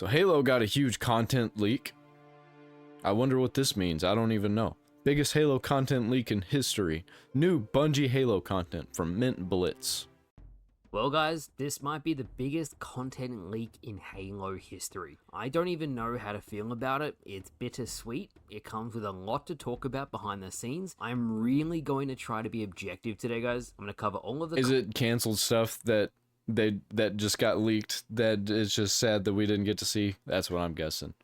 So Halo got a huge content leak. I wonder what this means. I don't even know. Biggest Halo content leak in history. New Bungie Halo content from Mint Blitz. Well guys, this might be the biggest content leak in Halo history. I don't even know how to feel about it. It's bittersweet. It comes with a lot to talk about behind the scenes. I'm really going to try to be objective today, guys. I'm going to cover all of the— Is it canceled stuff that just got leaked that is just sad that we didn't get to see? That's what I'm guessing.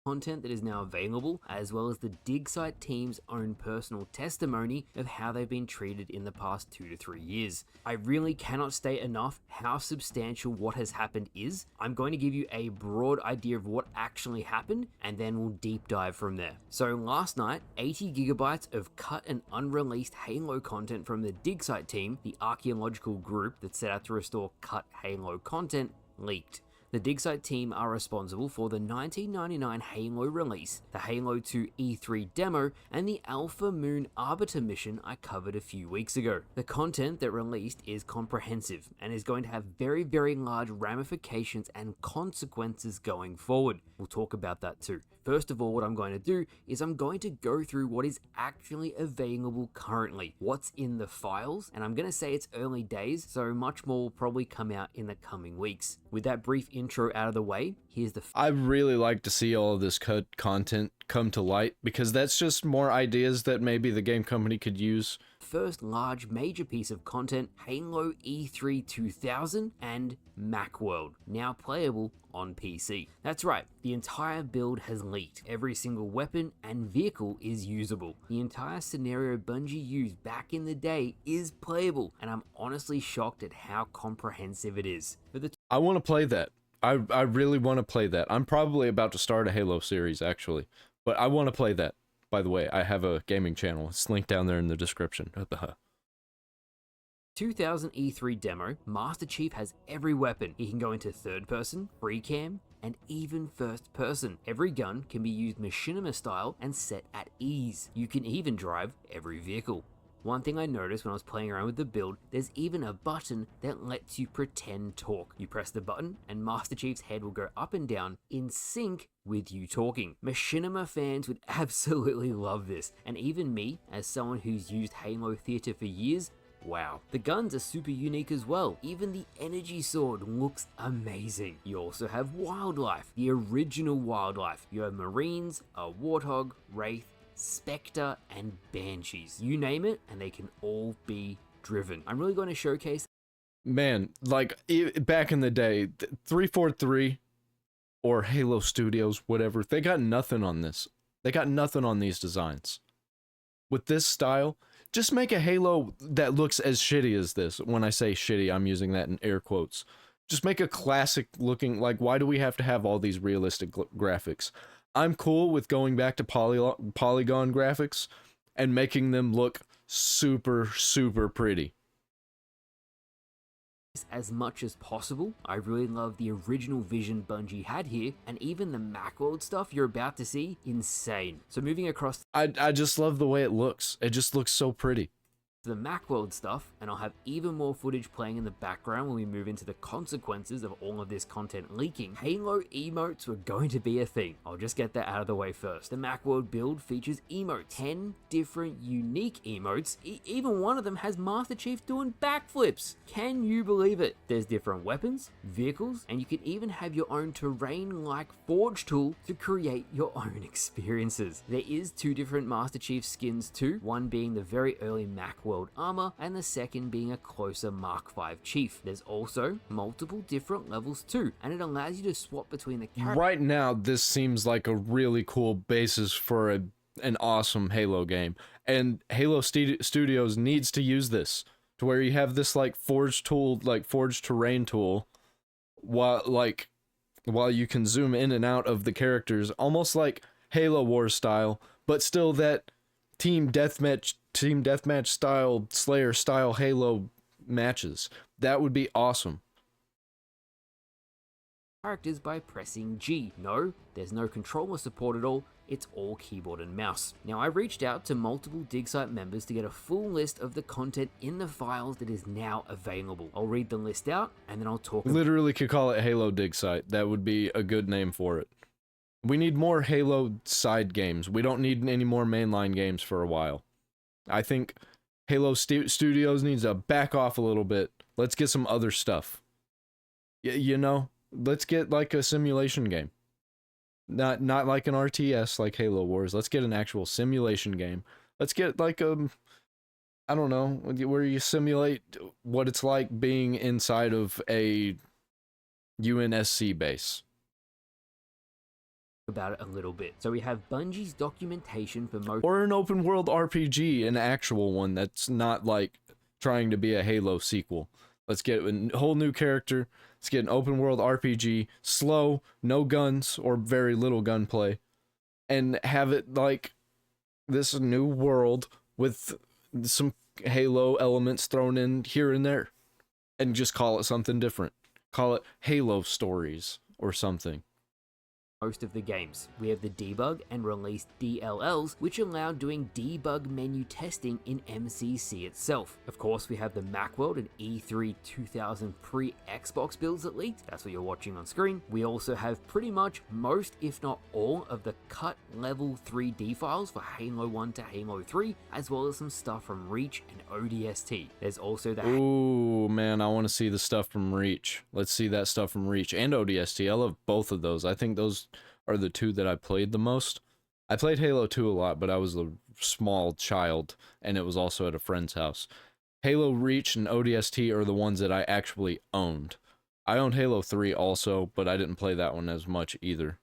Content that is now available, as well as the dig site team's own personal testimony of how they've been treated in the past 2 to 3 years. I really cannot state enough how substantial what has happened is. I'm going to give you a broad idea of what actually happened, and then we'll deep dive from there. So last night, 80 gigabytes of cut and unreleased Halo content from the dig site team, the archaeological group that set out to restore cut Halo content, leaked. The dig site team are responsible for the 1999 Halo release, the Halo 2 E3 demo, and the Alpha Moon Arbiter mission I covered a few weeks ago. The content that released is comprehensive and is going to have very, very large ramifications and consequences going forward. We'll talk about that too. First of all, what I'm going to do is I'm going to go through what is actually available currently, what's in the files, and I'm going to say it's early days, so much more will probably come out in the coming weeks. With that brief intro out of the way, here's the— I'd really like to see all of this cut content come to light, because that's just more ideas that maybe the game company could use. First large major piece of content, Halo E3 2000 and Macworld, now playable on PC. That's right, the entire build has leaked. Every single weapon and vehicle is usable. The entire scenario Bungie used back in the day is playable, and I'm honestly shocked at how comprehensive it is. I want to play that. I really want to play that. I'm probably about to start a Halo series, actually. But I want to play that. By the way, I have a gaming channel. It's linked down there in the description. 2000 E3 demo, Master Chief has every weapon. He can go into third person, free cam, and even first person. Every gun can be used machinima style and set at ease. You can even drive every vehicle. One thing I noticed when I was playing around with the build, there's even a button that lets you pretend talk. You press the button and Master Chief's head will go up and down in sync with you talking. Machinima fans would absolutely love this, and even me, as someone who's used Halo Theater for years, wow. The guns are super unique as well. Even the energy sword looks amazing. You also have wildlife, the original wildlife. You have Marines, a Warthog, Wraith, Spectre, and Banshees. You name it, and they can all be driven. I'm really going to showcase— Man, like, back in the day, 343 or Halo Studios, whatever, they got nothing on this. They got nothing on these designs. With this style, just make a Halo that looks as shitty as this. When I say shitty, I'm using that in air quotes. Just make a classic looking, like, why do we have to have all these realistic graphics? I'm cool with going back to polygon graphics and making them look super, super pretty. As much as possible. I really love the original vision Bungie had here, and even the Macworld stuff you're about to see, insane. So moving across— I just love the way it looks. It just looks so pretty. the Macworld stuff, and I'll have even more footage playing in the background when we move into the consequences of all of this content leaking. Halo emotes were going to be a thing. I'll just get that out of the way first. The Macworld build features emotes, 10 different unique emotes. Even one of them has Master Chief doing backflips. Can you believe it? There's different weapons, vehicles, and you can even have your own terrain-like forge tool to create your own experiences. There is 2 different Master Chief skins too, one being the very early Macworld armor, and the second being a closer Mark V Chief. There's also multiple different levels too, and it allows you to swap between the characters. Right now, this seems like a really cool basis for an awesome Halo game, and Halo Studios needs to use this to where you have this like forge tool, like forge terrain tool, while you can zoom in and out of the characters, almost like Halo Wars style, but still that team deathmatch style, Slayer style Halo matches. That would be awesome. Characters by pressing G. No, there's no controller support at all. it's all keyboard and mouse. Now I reached out to multiple DigSite members to get a full list of the content in the files that is now available. I'll read the list out and then I'll talk about Literally could call it Halo Dig Site. That would be a good name for it. We need more Halo side games. We don't need any more mainline games for a while. I think Halo Studios needs to back off a little bit. Let's get some other stuff. You know, let's get like a simulation game. Not like an RTS like Halo Wars. Let's get an actual simulation game. Let's get like I don't know, where you simulate what it's like being inside of a UNSC base. about it a little bit. So we have Bungie's documentation for most Or an open world RPG, an actual one that's not like trying to be a Halo sequel. Let's get a whole new character. Let's get an open world RPG, slow, no guns or very little gunplay, and have it like this new world with some Halo elements thrown in here and there, and just call it something different. Call it Halo Stories or something. most of the games. We have the debug and released DLLs, which allow doing debug menu testing in MCC itself. Of course, we have the Macworld and E3 2000 pre-Xbox builds that leaked. That's what you're watching on screen. We also have pretty much most, if not all, of the cut level 3D files for Halo 1 to Halo 3, as well as some stuff from Reach and ODST. There's also the Ooh, man, I want to see the stuff from Reach. Let's see that stuff from Reach and ODST. I love both of those. I think those are the two that I played the most. I played Halo 2 a lot, but I was a small child, and it was also at a friend's house. Halo Reach and ODST are the ones that I actually owned. I owned Halo 3 also, but I didn't play that one as much either.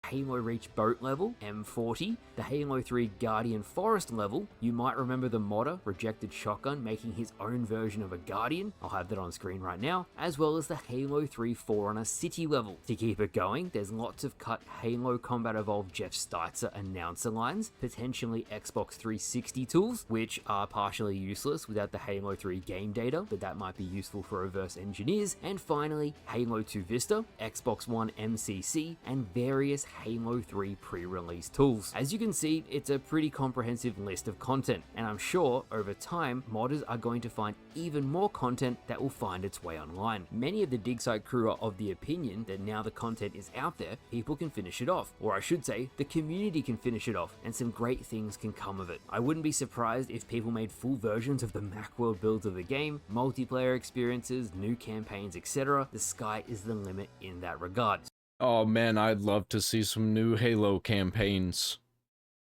Halo Reach boat level, M40, the Halo 3 Guardian Forest level. You might remember the modder, Rejected Shotgun, making his own version of a Guardian. I'll have that on screen right now, as well as the Halo 3 Forerunner City level. To keep it going, there's lots of cut Halo Combat Evolved Jeff Steitzer announcer lines, potentially Xbox 360 tools, which are partially useless without the Halo 3 game data, but that might be useful for reverse engineers, and finally, Halo 2 Vista, Xbox One MCC, and various Halo 3 pre-release tools. As you can see, it's a pretty comprehensive list of content, and I'm sure over time, modders are going to find even more content that will find its way online. Many of the DigSite crew are of the opinion that now the content is out there, people can finish it off, or I should say, the community can finish it off, and some great things can come of it. I wouldn't be surprised if people made full versions of the Macworld builds of the game, multiplayer experiences, new campaigns, etc. The sky is the limit in that regard. Oh man, I'd love to see some new Halo campaigns.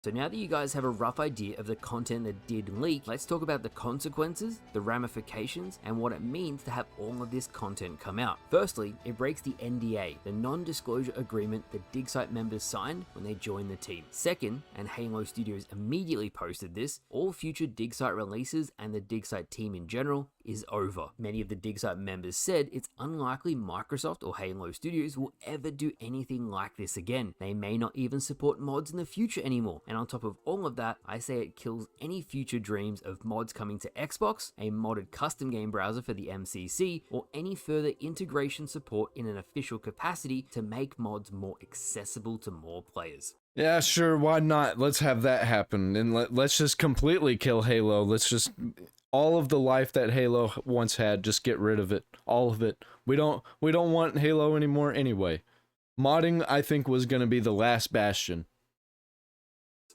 So now that you guys have a rough idea of the content that did leak, let's talk about the consequences, the ramifications, and what it means to have all of this content come out. Firstly, it breaks the NDA, the non-disclosure agreement that DigSite members signed when they joined the team. Second, and Halo Studios immediately posted this, all future DigSite releases and the DigSite team in general is over. Many of the DigSite members said it's unlikely Microsoft or Halo Studios will ever do anything like this again. They may not even support mods in the future anymore. And on top of all of that, I say it kills any future dreams of mods coming to Xbox, a modded custom game browser for the MCC, or any further integration support in an official capacity to make mods more accessible to more players. Yeah, sure, why not? Let's have that happen, and let's just completely kill Halo. Let's just... all of the life that Halo once had, just get rid of it. All of it. We don't want Halo anymore anyway. Modding, I think, was going to be the last bastion.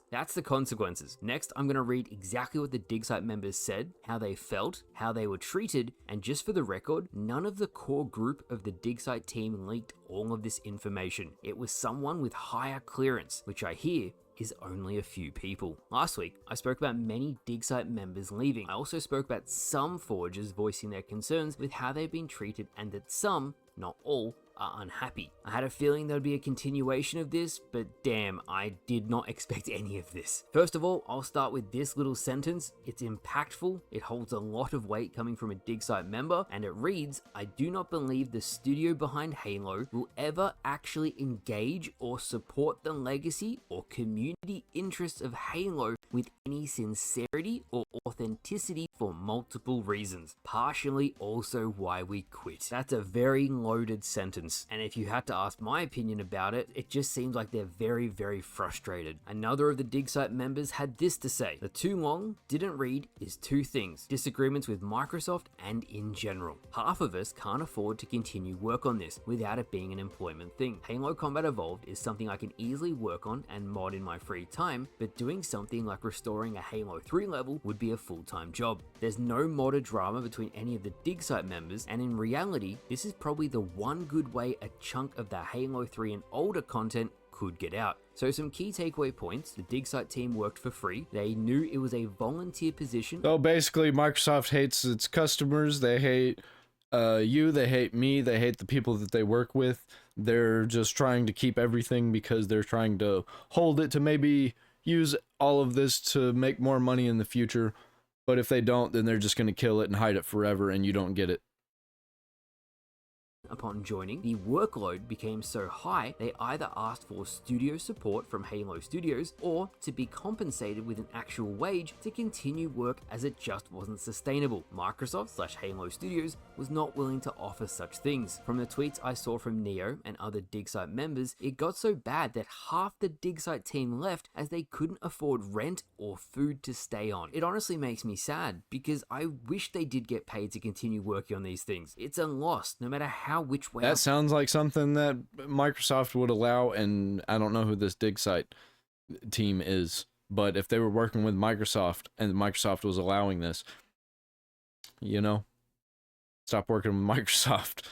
That's the consequences. Next, I'm going to read exactly what the DigSite members said, how they felt, how they were treated, and just for the record, none of the core group of the DigSite team leaked all of this information. It was someone with higher clearance, which I hear is only a few people. Last week, I spoke about many DigSite members leaving. I also spoke about some forgers voicing their concerns with how they've been treated and that some, not all, are unhappy. I had a feeling there'd be a continuation of this, but damn, I did not expect any of this. First of all, I'll start with this little sentence. It's impactful, it holds a lot of weight coming from a DigSite member, and it reads, "I do not believe the studio behind Halo will ever actually engage or support the legacy or community interests of Halo with any sincerity or authenticity for multiple reasons, partially also why we quit." That's a very loaded sentence. decisions. And if you had to ask my opinion about it, it just seems like they're very, very frustrated. Another of the dig site members had this to say: the too long didn't read is two things: disagreements with Microsoft and in general. Half of us can't afford to continue work on this without it being an employment thing. Halo Combat Evolved is something I can easily work on and mod in my free time, but doing something like restoring a Halo 3 level would be a full-time job. There's no modder drama between any of the dig site members, and in reality, this is probably the one good way a chunk of the Halo 3 and older content could get out. So some key takeaway points: the dig site team worked for free. They knew it was a volunteer position. So basically, Microsoft hates its customers. They hate you, they hate me, they hate the people that they work with. They're just trying to keep everything because they're trying to hold it to maybe use all of this to make more money in the future. But if they don't, then they're just going to kill it and hide it forever, and you don't get it. Upon joining, the workload became so high, they either asked for studio support from Halo Studios or to be compensated with an actual wage to continue work, as it just wasn't sustainable. Microsoft/Halo Studios was not willing to offer such things. From the tweets I saw from Neo and other dig site members, it got so bad that half the dig site team left as they couldn't afford rent or food to stay on. It honestly makes me sad because I wish they did get paid to continue working on these things. It's a loss, no matter how which way. That sounds like something that Microsoft would allow, and I don't know who this dig site team is, but if they were working with Microsoft and Microsoft was allowing this, you know, stop working with Microsoft.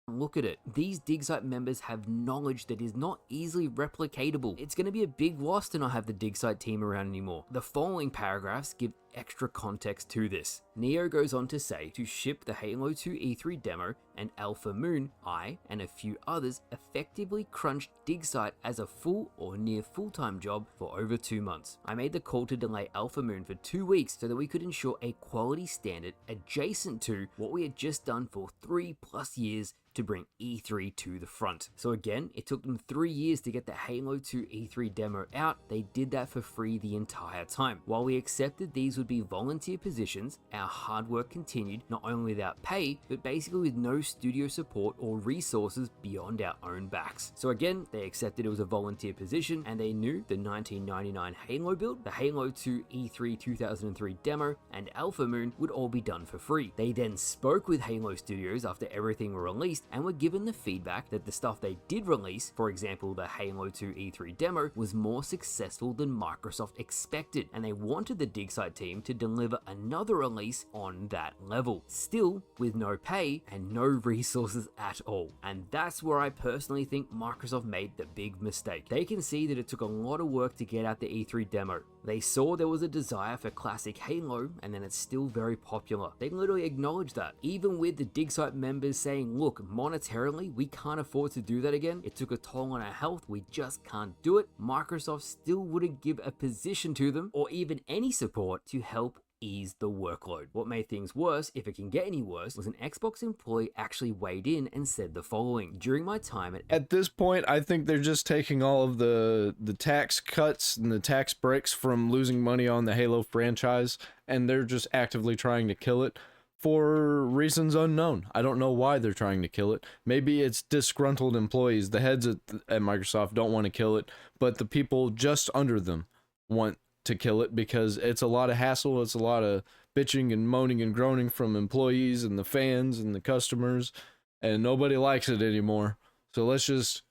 Look at it. These dig site members have knowledge that is not easily replicatable. It's going to be a big loss to not have the dig site team around anymore. The following paragraphs give extra context to this. Neo goes on to say, to ship the Halo 2 E3 demo and Alpha Moon, I and a few others effectively crunched dig site as a full or near full-time job for over 2 months. I made the call to delay Alpha Moon for 2 weeks so that we could ensure a quality standard adjacent to what we had just done for 3+ years to bring E3 to the front. So again, it took them 3 years to get the Halo 2 E3 demo out. They did that for free the entire time. While we accepted these would be volunteer positions, our hard work continued, not only without pay, but basically with no studio support or resources beyond our own backs. So again, they accepted it was a volunteer position, and they knew the 1999 Halo build, the Halo 2 E3 2003 demo, and Alpha Moon would all be done for free. They then spoke with Halo Studios after everything were released and were given the feedback that the stuff they did release, for example the Halo 2 E3 demo, was more successful than Microsoft expected, and they wanted the dig site team to deliver another release on that level, still with no pay and no resources at all. And that's where I personally think Microsoft made the big mistake. They can see that it took a lot of work to get out the E3 demo. They saw there was a desire for classic Halo, and then it's still very popular. They literally acknowledged that. Even with the dig site members saying, look, monetarily, we can't afford to do that again. It took a toll on our health. We just can't do it. Microsoft still wouldn't give a position to them or even any support to help ease the workload. What made things worse, if it can get any worse, was an Xbox employee actually weighed in and said the following: during my time at this point, I think they're just taking all of the tax cuts and the tax breaks from losing money on the Halo franchise, and they're just actively trying to kill it for reasons unknown. I don't know why they're trying to kill it. Maybe it's disgruntled employees. The heads at Microsoft don't want to kill it, but the people just under them want to kill it because it's a lot of hassle. It's a lot of bitching and moaning and groaning from employees and the fans and the customers, and nobody likes it anymore. So let's just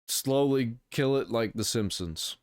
slowly kill it like The Simpsons.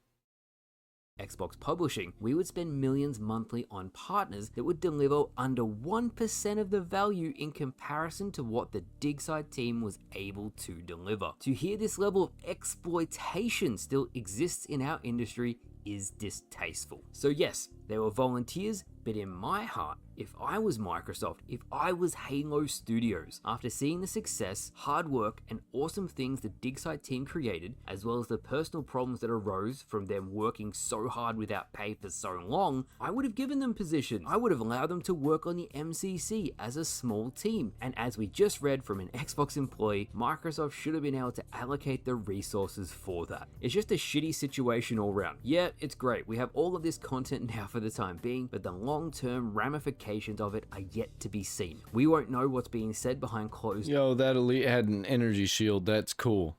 Xbox publishing, we would spend millions monthly on partners that would deliver under 1% of the value in comparison to what the dig site team was able to deliver. To hear this level of exploitation still exists in our industry is distasteful. So yes, they were volunteers, but in my heart, if I was Microsoft, if I was Halo Studios, after seeing the success, hard work, and awesome things the dig site team created, as well as the personal problems that arose from them working so hard without pay for so long, I would have given them positions. I would have allowed them to work on the MCC as a small team. And as we just read from an Xbox employee, Microsoft should have been able to allocate the resources for that. It's just a shitty situation all around. Yeah, it's great. We have all of this content now for the time being, but the long-term ramifications ramifications of it are yet to be seen. We won't know what's being said behind closed Yo, that elite had an energy shield. That's cool.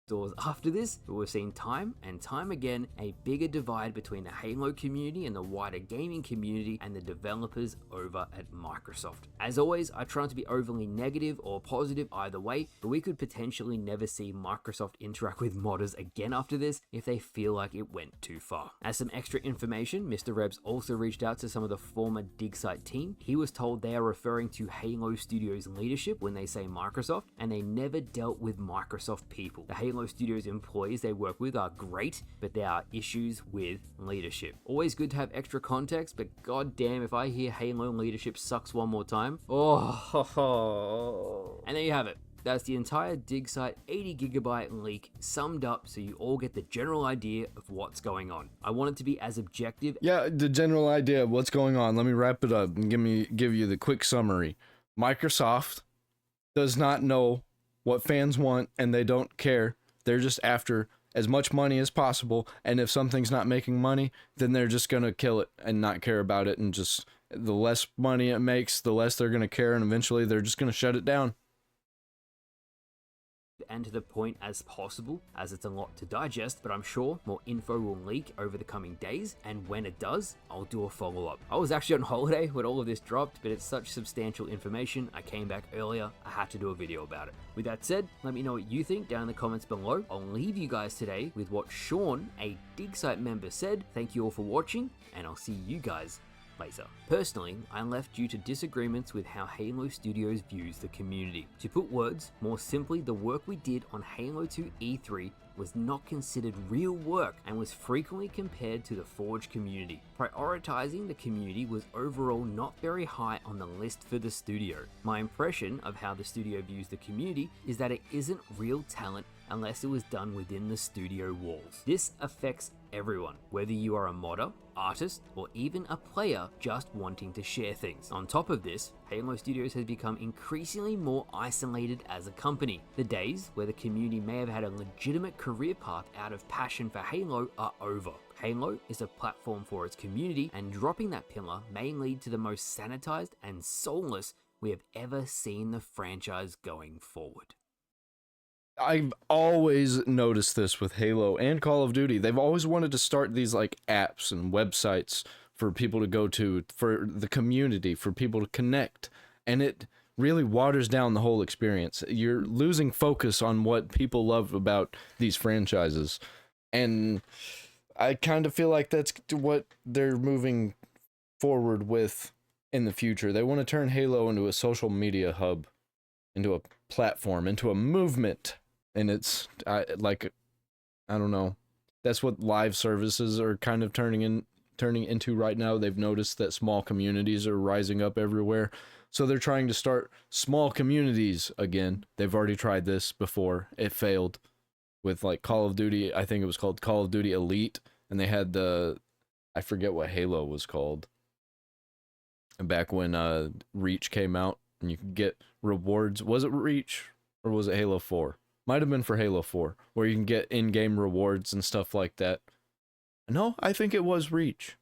doors after this, but we've seen time and time again a bigger divide between the Halo community and the wider gaming community and the developers over at Microsoft. As always, I try not to be overly negative or positive either way, but we could potentially never see Microsoft interact with modders again after this if they feel like it went too far. As some extra information, Mr. Rebs also reached out to some of the former DigSite team. He was told they are referring to Halo Studios leadership when they say Microsoft, and they never dealt with Microsoft people. The Halo Studios employees they work with are great, but there are issues with leadership. Always good to have extra context, but goddamn if I hear Halo leadership sucks one more time. Oh, and there you have it. That's the entire DigSite 80GB leak summed up so you all get the general idea of what's going on. I want it to be as objective. Yeah, the general idea of what's going on. Let me wrap it up and give you the quick summary. Microsoft does not know what fans want, and they don't care. They're just after as much money as possible, and if something's not making money, then they're just gonna kill it and not care about it, and just the less money it makes, the less they're gonna care, and eventually they're just gonna shut it down. And to the point as possible, as it's a lot to digest, but I'm sure more info will leak over the coming days, and when it does, I'll do a follow-up. I was actually on holiday when all of this dropped, but it's such substantial information, I came back earlier, I had to do a video about it. With that said, let me know what you think down in the comments below. I'll leave you guys today with what Sean, a DigSite member, said. Thank you all for watching, and I'll see you guys later. Personally, I left due to disagreements with how Halo Studios views the community. To put words more simply, the work we did on Halo 2 E3 was not considered real work and was frequently compared to the Forge community. Prioritizing the community was overall not very high on the list for the studio. My impression of how the studio views the community is that it isn't real talent unless it was done within the studio walls. This affects everyone, whether you are a modder, artist, or even a player just wanting to share things. On top of this, Halo Studios has become increasingly more isolated as a company. The days where the community may have had a legitimate career path out of passion for Halo are over. Halo is a platform for its community, and dropping that pillar may lead to the most sanitized and soulless we have ever seen the franchise going forward. I've always noticed this with Halo and Call of Duty. They've always wanted to start these like apps and websites for people to go to, for the community, for people to connect, and it really waters down the whole experience. You're losing focus on what people love about these franchises, and I kind of feel like that's what they're moving forward with in the future. They want to turn Halo into a social media hub, into a platform, into a movement. And it's I don't know. That's what live services are kind of turning into right now. They've noticed that small communities are rising up everywhere. So they're trying to start small communities again. They've already tried this before. It failed with like Call of Duty. I think it was called Call of Duty Elite, and they had I forget what Halo was called. And back when Reach came out and you could get rewards. Was it Reach or was it Halo 4? Might have been for Halo 4, where you can get in-game rewards and stuff like that. No, I think it was Reach.